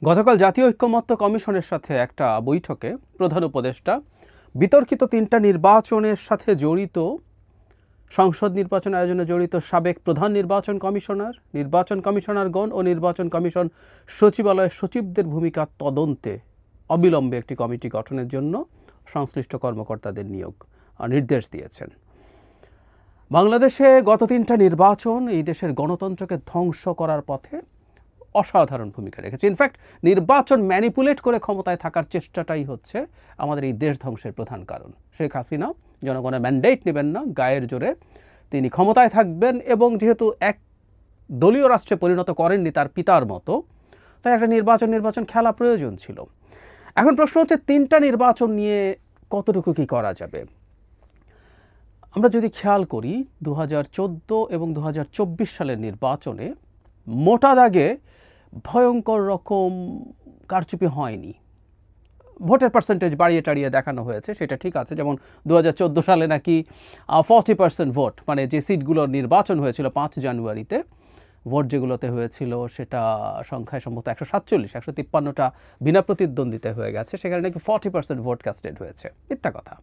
গতকাল জাতীয় ঐক্যমত্য কমিশনের সাথে একটা বৈঠকে প্রধান উপদেষ্টা বিতর্কিত 3টা নির্বাচনের সাথে জড়িত সংসদ নির্বাচন আয়োজনে জড়িত সাবেক প্রধান নির্বাচন কমিশনারগণ ও নির্বাচন কমিশন সচিবালয়ের সচিবদের ভূমিকা তদন্তে অবিলম্বে একটি কমিটি গঠনের জন্য সংশ্লিষ্ট কর্মকর্তাদের নির্দেশ দিয়েছেন। বাংলাদেশে গত 3টা নির্বাচন এই দেশের গণতন্ত্রকে ধ্বংস করার পথে অসাধারণ ভূমিকা রেখেছে। ইনফ্যাক্ট নির্বাচন ম্যানিপুলেট করে ক্ষমতায় থাকার চেষ্টাটাই হচ্ছে আমাদের এই দেশ ধ্বংসের প্রধান কারণ। শেখ হাসিনা জনগণের ম্যান্ডেট নেবেন না, গায়ের জোরে তিনি ক্ষমতায় থাকবেন এবং যেহেতু এক দলীয় রাষ্ট্রে পরিণত করেননি তার পিতার মতো, তাই একটা নির্বাচন খেলা প্রয়োজন ছিল। এখন প্রশ্ন হচ্ছে 3টা নির্বাচন নিয়ে কতটুকু কি করা যাবে। আমরা যদি খেয়াল করি 2014 এবং 2024 সালের নির্বাচনে মোটা দাগে ভয়ঙ্কর রকম কারচুপি হয়নি। ভোটের পার্সেন্টেজ বাড়িয়ে টাড়িয়ে দেখানো হয়েছে, সেটা ঠিক আছে। যেমন 2014 সালে নাকি 40% ভোট, মানে যে সিটগুলোর নির্বাচন হয়েছিল 5 জানুয়ারিতে, ভোট যেগুলোতে হয়েছিল সেটা সংখ্যায় সম্ভবত 147-153টা বিনা প্রতিদ্বন্দ্বিতা হয়ে গেছে, সেখানে নাকি 40% ভোট কাস্টেড হয়েছে। মিথ্যা কথা।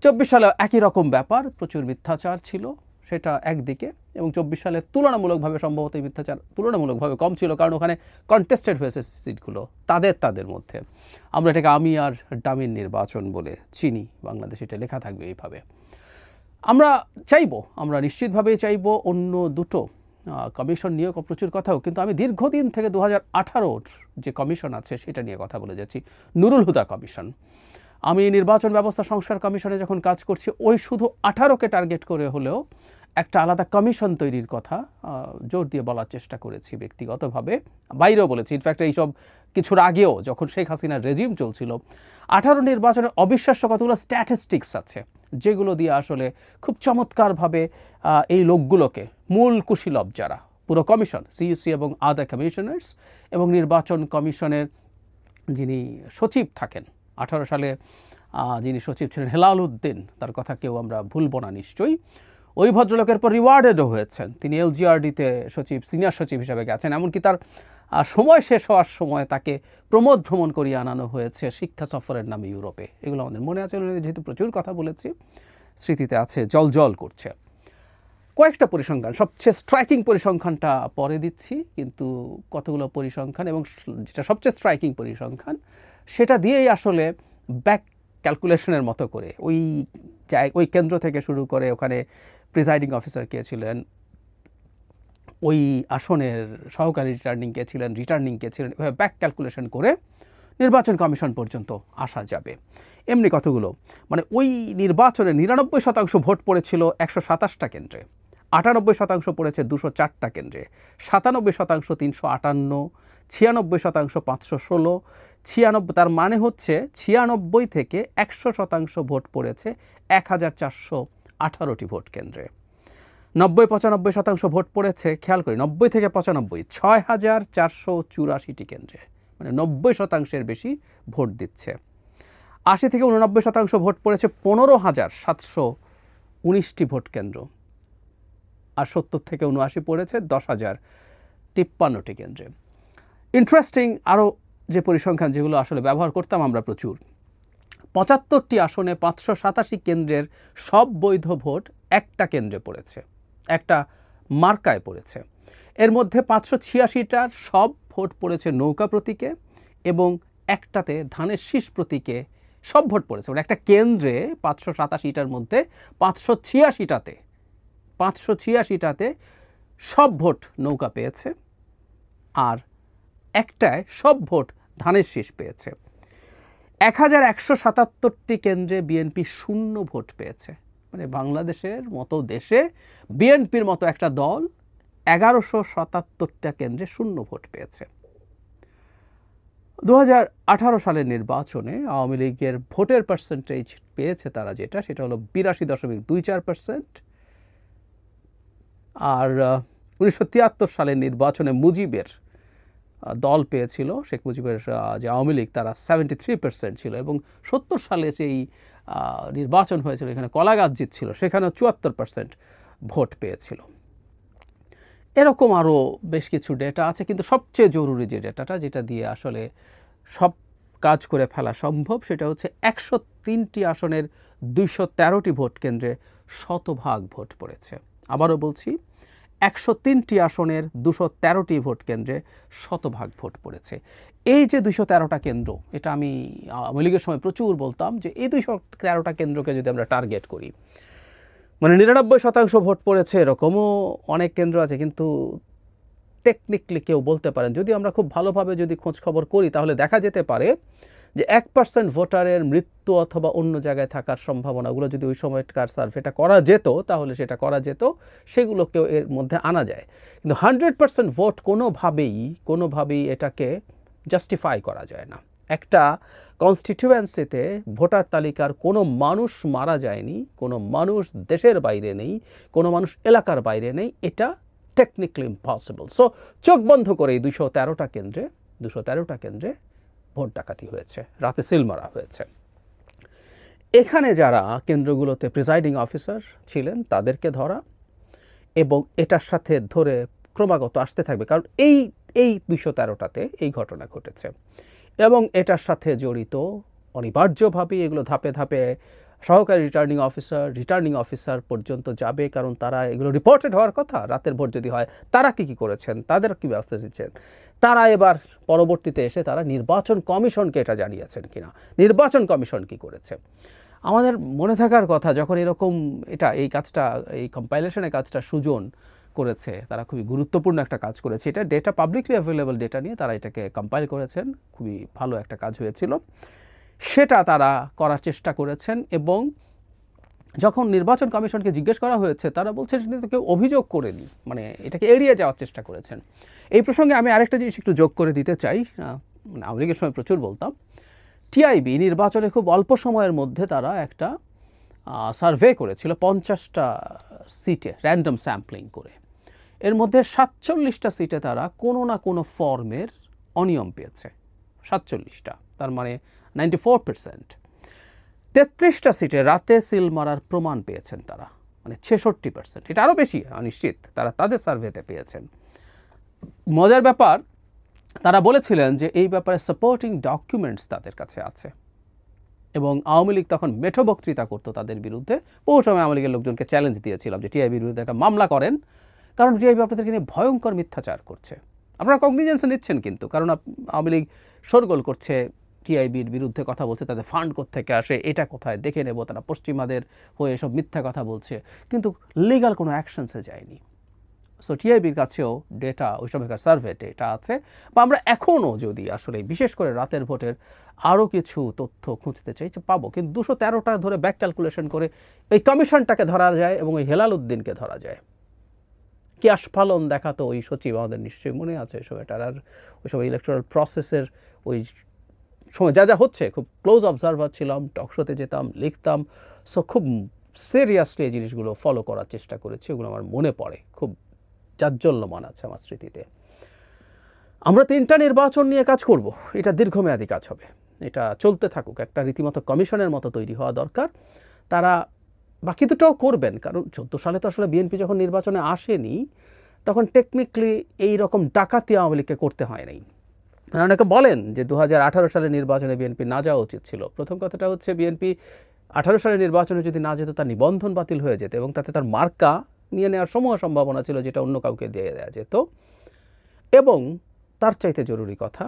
24 সালে একই রকম ব্যাপার, প্রচুর মিথ্যাচার ছিল, সেটা একদিকে। এবং 24 সালে তুলনামূলকভাবে সম্ভবত মিথ্যাচার তুলনামূলকভাবে কম ছিল, কারণ ওখানে কন্টেস্টেড হয়েছে সিটগুলো তাদের মধ্যে। আমরা এটাকে আমি আর ডামির নির্বাচন বলে চিনি, বাংলাদেশে এটা লেখা থাকবে এইভাবে। আমরা নিশ্চিতভাবেই চাইবো অন্য দুটো কমিশন নিয়ে প্রচুর কথাও, কিন্তু আমি দীর্ঘদিন থেকে 2018 যে কমিশন আছে সেটা নিয়ে কথা বলে যাচ্ছি, নুরুল হুদা কমিশন। আমি নির্বাচন ব্যবস্থা সংস্কার কমিশনে যখন কাজ করছি, ওই শুধু 18কে টার্গেট করে হলেও একটা আলাদা কমিশন তৈরির কথা জোর দিয়ে বলার চেষ্টা করেছি ব্যক্তিগতভাবে, বাইরেও বলেছি। ইনফ্যাক্ট এইসব কিছুর আগেও যখন শেখ হাসিনার রেজিম চলছিল, 18 নির্বাচনের অবিশ্বাস্য কতগুলো স্ট্যাটিস্টিক্স আছে যেগুলো দিয়ে আসলে খুব চমৎকারভাবে এই লোকগুলোকে, মূল কুশীলব যারা, পুরো কমিশন, সিইসি এবং আদার কমিশনার্স এবং নির্বাচন কমিশনের যিনি সচিব থাকেন 18 সালে যিনি সচিব ছিলেন হেলাল উদ্দিন, তার কথা কেউ আমরা ভুলব না নিশ্চয়ই। ওই ভদ্রলোকের পর রিওয়ার্ডেডও হয়েছেন, তিনি এলজিআরডিতে সিনিয়র সচিব হিসেবে গেছেন। এমনকি তার সময় শেষ হওয়ার সময় তাকে প্রমোদ ভ্রমণ করিয়ে আনানো হয়েছে শিক্ষা সফরের নামে ইউরোপে। এগুলো আমাদের মনে আছে, যেহেতু প্রচুর কথা বলেছি, স্মৃতিতে আছে, জল করছে। কয়েকটা পরিসংখ্যান, সবচেয়ে স্ট্রাইকিং পরিসংখ্যানটা পরে দিচ্ছি, কিন্তু কতগুলো পরিসংখ্যান, এবং যেটা সবচেয়ে স্ট্রাইকিং পরিসংখ্যান সেটা দিয়েই আসলে ব্যাক ক্যালকুলেশনের মতো করে ওই কেন্দ্র থেকে শুরু করে ওখানে প্রিজাইডিং অফিসার কে ছিলেন, ওই আসনের সহকারী রিটার্নিং কে ছিলেন, এভাবে ব্যাক ক্যালকুলেশন করে নির্বাচন কমিশন পর্যন্ত আসা যাবে। এমনি কতগুলো, মানে ওই নির্বাচনে 99% ভোট পড়েছিল 127টা কেন্দ্রে, 98% পড়েছে 204টা কেন্দ্রে, 97% 358, 96% 516, 96, তার মানে হচ্ছে 96 থেকে 100% ভোট পড়েছে 1418টি ভোট কেন্দ্রে। 90-95% ভোট পড়েছে, খেয়াল করি 90 থেকে 95, 6484টি কেন্দ্রে, মানে 90%-এর বেশি ভোট দিচ্ছে। 80 থেকে 89% ভোট পড়েছে 15719টি ভোট কেন্দ্র, আর 70 থেকে 79 পড়েছে 10,053টি কেন্দ্রে। ইন্টারেস্টিং আরও যে পরিসংখ্যান যেগুলো আসলে ব্যবহার করতাম আমরা প্রচুর, 75টি আসনে 587 কেন্দ্রের সব বৈধ ভোট একটা কেন্দ্রে পড়েছে, একটা মার্কায় পড়েছে। এর মধ্যে 586টার সব ভোট পড়েছে নৌকা প্রতীকে, এবং একটাতে ধানের শীষ প্রতীকে সব ভোট পড়েছে। মানে একটা কেন্দ্রে 587টার মধ্যে 586টাতে সব ভোট নৌকা পেয়েছে, আর একটায় সব ভোট ধানের শীষ পেয়েছে। 1177টি কেন্দ্রে বিএনপি 0 ভোট পেয়েছে। মানে বাংলাদেশের মতো দেশে বিএনপির মতো একটা দল 1177টা কেন্দ্রে 0 ভোট পেয়েছে। 2018 সালের নির্বাচনে আওয়ামী লীগের ভোটের পার্সেন্টেজ পেয়েছে তারা, সেটা হলো 82.24%। আর 1973 সালের নির্বাচনে মুজিবের দল পেয়েছিল, শেখ মুজিবের যে আওয়ামী লীগ, তারা 73% ছিল, এবং 70 সালে যেই নির্বাচন হয়েছিল, এখানে কলাগাছ জিতছিল, সেখানেও 74% ভোট পেয়েছিল। এরকম আরও বেশ কিছু ডেটা আছে, কিন্তু সবচেয়ে জরুরি যে ডেটাটা, যেটা দিয়ে আসলে সব কাজ করে ফেলা সম্ভব, সেটা হচ্ছে 103টি আসনের 213টি ভোট কেন্দ্রে শতভাগ ভোট পড়েছে। আবারও বলছি, 103টি আসনের 213টি ভোট কেন্দ্রে শতভাগ ভোট পড়েছে। এই যে 213টা কেন্দ্র, এটা আমি আওয়ামী লীগের সময় প্রচুর বলতাম যে এই 213টা কেন্দ্রকে যদি আমরা টার্গেট করি, মানে 99% ভোট পড়েছে এরকমও অনেক কেন্দ্র আছে, কিন্তু টেকনিক্যালি কেউ বলতে পারেন, যদি আমরা খুব ভালোভাবে যদি খোঁজ খবর করি, তাহলে দেখা যেতে পারে যে 1% ভোটারের মৃত্যু অথবা অন্য জায়গায় থাকার সম্ভাবনাগুলো যদি ওই সময়কার সার্ভেটা করা যেত, তাহলে সেটা করা যেত, সেগুলোকেও এর মধ্যে আনা যায়। কিন্তু 100% ভোট কোনোভাবেই এটাকে জাস্টিফাই করা যায় না। একটা কনস্টিটিউয়েন্সিতে ভোটার তালিকার কোনো মানুষ মারা যায়নি, কোনো মানুষ দেশের বাইরে নেই, কোনো মানুষ এলাকার বাইরে নেই, এটা টেকনিক্যালি ইম্পসিবল। সো চোখ বন্ধ করে এই 213টা কেন্দ্রে ভোট ডাকাতি হয়েছে, রাতে সিল মারা হয়েছে। এখানে যারা কেন্দ্রগুলোতে প্রিসাইডিং অফিসার ছিলেন তাদেরকে ধরা, এবং এটার সাথে ধরে ক্রমাগত আসতে থাকবে, কারণ এই 213টাতে এই ঘটনা ঘটেছে, এবং এটার সাথে জড়িত অনিবার্যভাবেই এগুলো ধাপে ধাপে সহকারী রিটার্নিং অফিসার পর্যন্ত যাবে, কারণ তারা এগুলো রিপোর্টেড হওয়ার কথা। রাতের ভোট যদি হয়, তারা কী করেছেন, তাদের কী ব্যবস্থা নিচ্ছেন, তারা এবার পরবর্তীতে এসে তারা নির্বাচন কমিশনকে এটা জানিয়েছেন কিনা, নির্বাচন কমিশন কী করেছে। আমাদের মনে থাকার কথা, যখন এরকম এই কম্পাইলেশনের কাজটা সুজন করেছে, তারা খুবই গুরুত্বপূর্ণ একটা কাজ করেছে। এটা ডেটা, পাবলিকলি অ্যাভেলেবল ডেটা নিয়ে তারা এটাকে কম্পাইল করেছেন, খুবই ভালো একটা কাজ হয়েছিল, সেটা তারা করার চেষ্টা করেছেন। এবং যখন নির্বাচন কমিশনকে জিজ্ঞেস করা হয়েছে, তারা বলছেন সেটা কেউ অভিযোগ করেনি, মানে এটাকে এড়িয়ে যাওয়ার চেষ্টা করেছেন। এই প্রসঙ্গে আমি আরেকটা জিনিস একটু যোগ করে দিতে চাই, আওয়ামী লীগের সময় প্রচুর বলতাম, টিআইবি নির্বাচনে খুব অল্প সময়ের মধ্যে তারা একটা সার্ভে করেছিল 50টা সিটে, র্যান্ডম স্যাম্পলিং করে। এর মধ্যে 47টা সিটে তারা কোনো না কোনো ফর্মের অনিয়ম পেয়েছে, 47টা, তার মানে 94%। 33টা সিটে রাতে সিল মারার প্রমাণ পেয়েছেন তারা, মানে 66%। এটা আরও বেশি নিশ্চিত তারা তাদের সার্ভেতে পেয়েছেন। মজার ব্যাপার, তারা বলেছিলেন যে এই ব্যাপারে সাপোর্টিং ডকুমেন্টস তাদের কাছে আছে, এবং আওয়ামী লীগ তখন মেঠো বক্তৃতা করতো তাদের বিরুদ্ধে। বহু সময় আওয়ামী লীগের লোকজনকে চ্যালেঞ্জ দিয়েছিলাম যে টিআইবির বিরুদ্ধে একটা মামলা করেন, কারণ টিআইবি আপনাদেরকে নিয়ে ভয়ঙ্কর মিথ্যাচার করছে। আপনারা কগনিজেন্স নিচ্ছেন কিন্তু, কারণ আওয়ামী লীগ শোরগোল করছে, টিআইবির বিরুদ্ধে কথা বলছে, তাদের ফান্ড কোত্থেকে আসে, এটা কোথায় দেখে নেব, তারা পশ্চিমাদের হয়ে এসব মিথ্যা কথা বলছে, কিন্তু লিগাল কোনো অ্যাকশনসে যায়নি। সো টিআইবির কাছেও ডেটা, ওই সময়কার সার্ভে ডেটা আছে, বা আমরা এখনও যদি আসলে বিশেষ করে রাতের ভোটের আরও কিছু তথ্য খুঁজতে চাই পাবো, কিন্তু 213টা ধরে ব্যাক ক্যালকুলেশন করে এই কমিশনটাকে ধরা যায় এবং ওই হেলাল উদ্দিনকে ধরা যায়। কি আস্ফালন দেখাতো ওই সচিব, আমাদের নিশ্চয়ই মনে আছে সময়টার। আর ওই সময় ইলেকটোরাল প্রসেসের ওই সময় যা হচ্ছে, খুব ক্লোজ অবজারভার ছিলাম, টকশোতে যেতাম, লিখতাম, সো খুব সিরিয়াসলি এই জিনিসগুলো ফলো করার চেষ্টা করেছি, ওগুলো আমার মনে পড়ে, খুব জাজ্জল্যমান আছে আমার স্মৃতিতে। আমরা 3টা নির্বাচন নিয়ে কাজ করব, এটা দীর্ঘমেয়াদী কাজ হবে, এটা চলতে থাকুক, একটা রীতিমতো কমিশনের মতো তৈরি হওয়া দরকার। তারা বাকি দুটোও করবেন, কারণ 14 সালে তো আসলে বিএনপি যখন নির্বাচনে আসেনি, তখন টেকনিক্যালি এই রকম ডাকাতি আওয়ামী লীগকে করতে হয় নাই। অনেকে বলেন যে 2018 সালে নির্বাচনে বিএনপি না যাওয়া উচিত ছিল। প্রথম কথাটা হচ্ছে, বিএনপি 18 সালের নির্বাচনে যদি না যেত, তার নিবন্ধন বাতিল হয়ে যেত, এবং তাতে তার মার্কা নিয়ে নেওয়ার সমূহ সম্ভাবনা ছিল, যেটা অন্য কাউকে দিয়ে দেওয়া যেত। এবং তার চাইতে জরুরি কথা,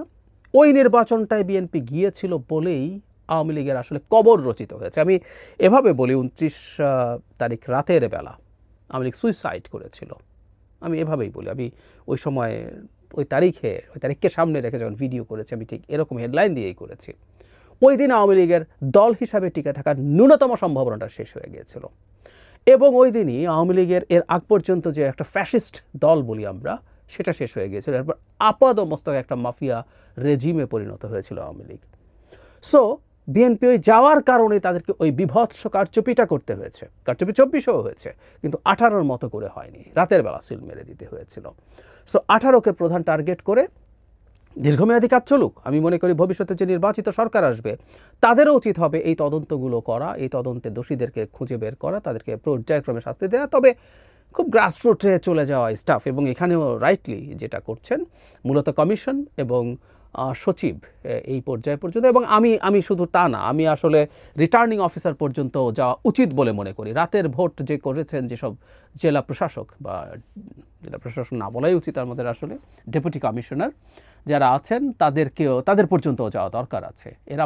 ওই নির্বাচনটায় বিএনপি গিয়েছিল বলেই আওয়ামী লীগের আসলে কবর রচিত হয়েছে। আমি এভাবে বলি, 29 তারিখ রাতের বেলা আওয়ামী লীগ সুইসাইড করেছিল, আমি এভাবেই বলি। আমি ওই সময় ওই তারিখকে সামনে রেখে যখন ভিডিও করেছি, আমি ঠিক এরকম হেডলাইন দিয়েই করেছি। ওই দিন আওয়ামী লীগের দল হিসাবে টিকে থাকার ন্যূনতম সম্ভাবনাটা শেষ হয়ে গিয়েছিল, এবং ওই দিনই আওয়ামী লীগের এর আগ পর্যন্ত যে একটা ফ্যাসিস্ট দল বলি আমরা, সেটা শেষ হয়ে গিয়েছিল। এরপর আপাদমস্তক একটা মাফিয়া রেজিমে পরিণত হয়েছিল আওয়ামী লীগ। সো বিএনপি ওই যাওয়ার কারণে তাদেরকে ওই বিভৎস কারচুপিটা করতে হয়েছে। কারচুপি 24ও হয়েছে, কিন্তু 18-র মতো করে হয়নি, রাতের বেলা সিল মেরে দিতে হয়েছিল। সো 18কে প্রধান টার্গেট করে দীর্ঘমেয়াদী কাজ চলুক। আমি মনে করি ভবিষ্যতে যে নির্বাচিত সরকার আসবে, তাদেরও উচিত হবে এই তদন্তগুলো করা, এই তদন্তে দোষীদেরকে খুঁজে বের করা, তাদেরকে পর্যায়ক্রমে শাস্তি দেওয়া। তবে খুব গ্রাসরুটে চলে যাওয়া স্টাফ, এবং এখানেও রাইটলি যেটা করছেন মূলত কমিশন এবং সচিব এই পর্যায়ে পর্যন্ত, এবং আমি শুধু তা না, আমি আসলে রিটার্নিং অফিসার পর্যন্ত যাওয়া উচিত বলে মনে করি। রাতের ভোট যে করেছেন যেসব জেলা প্রশাসক, বা জেলা প্রশাসক না বলাই উচিত আমাদের, আসলে ডেপুটি কমিশনার যারা আছেন তাদের পর্যন্তও যাওয়া দরকার আছে। এরা